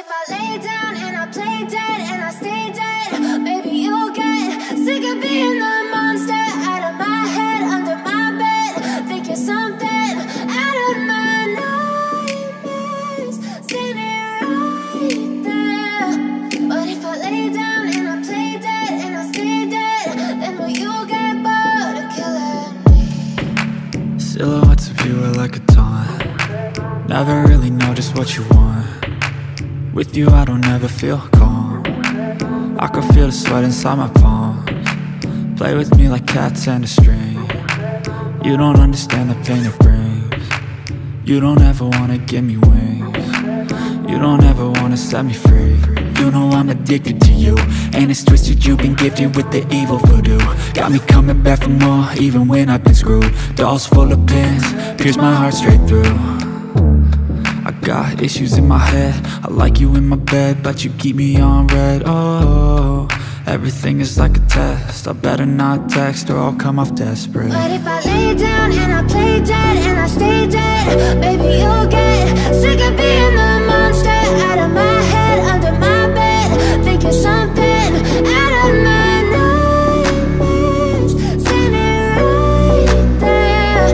if I lay down and I play dead and I stay dead, baby, you'll get sick of being the monster out of my head, under my bed. Think you're something out of my nightmares, standing right there. But if I lay down and I play dead and I stay dead, then will you get bored of killing me? Silhouettes of you are like a taunt. Never really know just what you want. With you I don't ever feel calm. I can feel the sweat inside my palms. Play with me like cats and a string. You don't understand the pain it brings. You don't ever wanna give me wings. You don't ever wanna set me free. You know I'm addicted to you, and it's twisted, you've been gifted with the evil voodoo. Got me coming back for more, even when I've been screwed. Dolls full of pins, pierce my heart straight through. I got issues in my head, I like you in my bed, but you keep me on red. Oh, everything is like a test. I better not text or I'll come off desperate. But if I lay down and I play dead and I stay dead, baby, you'll get sick of being the monster out of my head, under my bed. Think you're something out of my nightmares, standing right there.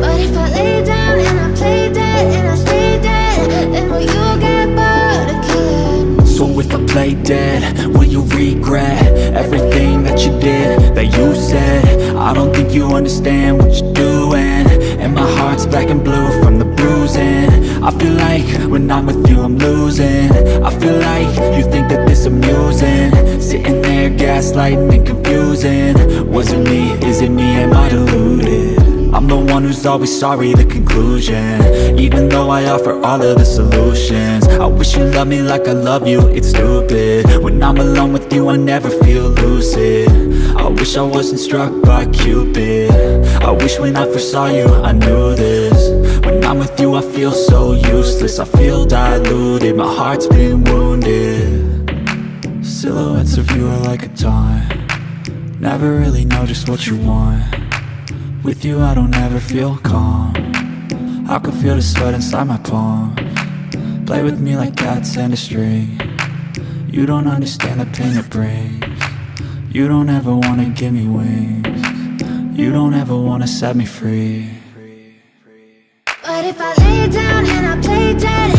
But if I lay down and I play dead and I stay dead, then will you get bored of killing me? So if I play dead, will you regret everything that you did, that you said? I don't think you understand what you're doing, and my heart's black and blue from the bruising. I feel like when I'm with you I'm losing. I feel like you think that this amusing, sitting there gaslighting and confusing. Was it me? Is it me? Am I deluded? I'm the one who's always sorry, the conclusion, even though I offer all of the solutions. I wish you loved me like I love you, it's stupid. When I'm alone with you I never feel lucid. I wish I wasn't struck by Cupid. I wish when I first saw you I knew this. When I'm with you I feel so useless, I feel diluted, my heart's been wounded. Silhouettes of you are like a taunt. Never really know just what you want. With you I don't ever feel calm. I can feel the sweat inside my palms. Play with me like cats and a string. You don't understand the pain it brings. You don't ever wanna give me wings. You don't ever wanna set me free. But if I lay down and I play dead